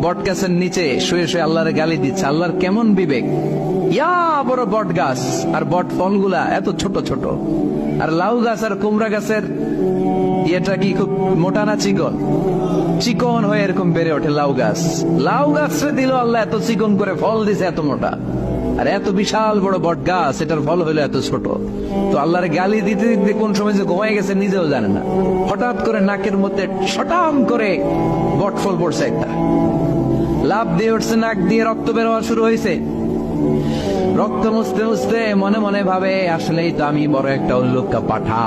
বট গাছের নিচে শুয়ে শুয়ে আল্লাহর গালি দিচ্ছে। আল্লাহর কেমন বিবেক! ইয়া বড় বট গাছ, আর বট ফলগুলা এত ছোট ছোট। আর লাউ গাছ আর কুমড়া গাছের ইয়েটা কি খুব মোটা না চিকন? চিকন হয়ে এরকম বেড়ে ওঠে লাউ গাছ। লাউ গাছরে দিল আল্লাহ এত চিকন করে, ফল দিছে এত মোটা। আর এত বিশাল বড় বট গাছ, এটার ফল হইলো এত ছোট। তো আল্লাহর গালি দিতে দিতে কোন সময় যে ঘুমাই গেছে নিজেও জানে না। হঠাৎ করে নাকের মধ্যে শটাম করে বট ফল পড়ছে একটা, লাভ দিয়ে উঠছে, নাক দিয়ে রক্ত বের হওয়া শুরু হয়েছে। রক্ত মুছতে মুছতে মনে মনে ভাবে, আসলেই তো আমি বড় একটা উল্লুকা পাঠা।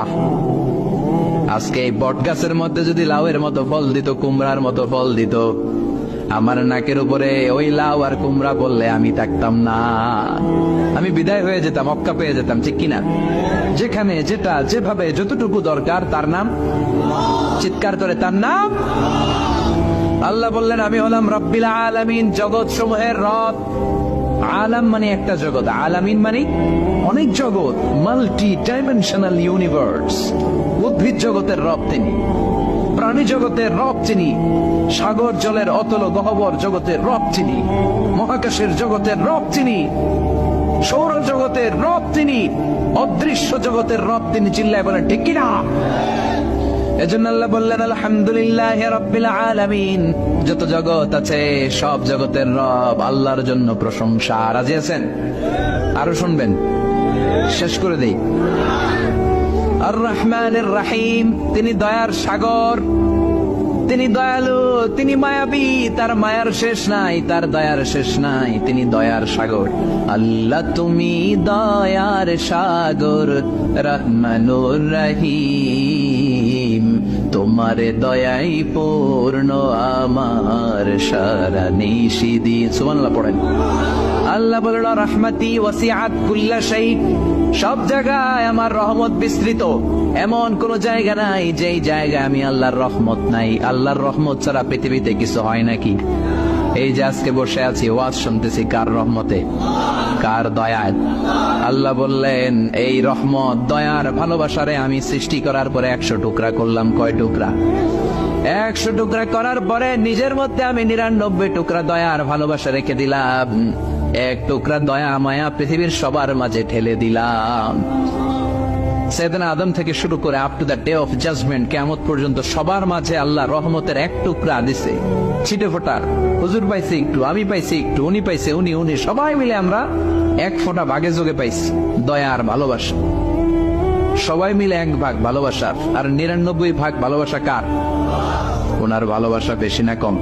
আজকে এই বট গাছের মধ্যে যদি লাউয়ের মতো ফল দিত, কুমড়ার মতো ফল দিত, আমার নাকের উপরে ওই লাউ আর কুমড়া বললে আমি থাকতাম না, আমি বিদায় হয়ে যেতাম, অক্কা পেয়ে যেতাম, ঠিক কিনা? যেখানে যেটা যেভাবে যতটুকু দরকার তার নাম, চিৎকার করে তার নাম। আল্লাহ বললেন আমি হলাম রব্বিল আলামিন, জগৎ সমূহের রব। আলাম মানে একটা জগৎ, আলামিন মানে অনেক জগৎ, মাল্টি ডাইমেনশনাল ইউনিভার্স। উদ্ভিদ জগতের রব তিনি, প্রাণী জগতের রব তিনি, সাগর জলের অতল গহ্বর জগতের রব তিনি, মহাকাশের জগতের রব তিনি, সৌর জগতের রব তিনি, অদৃশ্য জগতের রব তিনি। চিল্লায় বলেন ঠিক কিনা? এজন্য আল্লাহ বললেন আলহামদুলিল্লাহি রাব্বিল আলামিন। যত জগৎ আছে সব জগতের রব আল্লাহর জন্য প্রশংসা। রাজি আছেন? আরো শুনবেন? শেষ করে দেই। আর রহমানির রহিম, তিনি দয়ার সাগর, তিনি দয়ালু, তিনি মায়াবী, তার মায়ার শেষ নাই, তার দয়ার শেষ নাই, তিনি দয়ার সাগর। আল্লাহ তুমি দয়ার সাগর, রহমানুর রহিম, তোমার দয়াই পূর্ণ আমার সারা নিশিদিন। সুবহানাল্লাহ পড়েন। আল্লাহ বলল রাহমাতি ওয়াসিআত কুল্লা শাই, সব জায়গায় আমার রহমত বিস্তৃত। এমন কোন জায়গা নাই যেই জায়গায় আমি আল্লাহর রহমত নাই। আল্লাহর রহমত ছাড়া পৃথিবীতে কিছু হয় নাকি? এই যে আজকে বসে আছি, ওয়াজ শুনতেছি, কার রহমতে? কার দয়ায়? আল্লাহ বললেন এই রহমত, দয়ার, ভালোবাসারে আমি সৃষ্টি করার পরে 100 টুকরা করলাম। কয় টুকরা? 100 টুকরা করার পরে নিজের মধ্যে আমি 99 টুকরা দয়ার ভালোবাসা রেখে দিলাম। 1 টুকরা দয়া মায়া পৃথিবীর সবার মাঝে ঠেলে দিলাম। সাইয়েদনা আদম থেকে শুরু করে up to the day of judgment, কিয়ামত পর্যন্ত সবার মাঝে আল্লাহ রহমতের 1 টুকরা দিছে, ছিটে ফোটার। হুজুর পাইছে একটু, আমি পাইছি একটু, উনি পাইছে, উনি, সবাই মিলে আমরা 1 ফোঁটা ভাগে যোগে পাইছি দয়ার ভালোবাসা। সবাই মিলে 1 ভাগ ভালোবাসার, আর 99 ভাগ ভালোবাসা কার? ওনার ভালোবাসা বেশি না কম?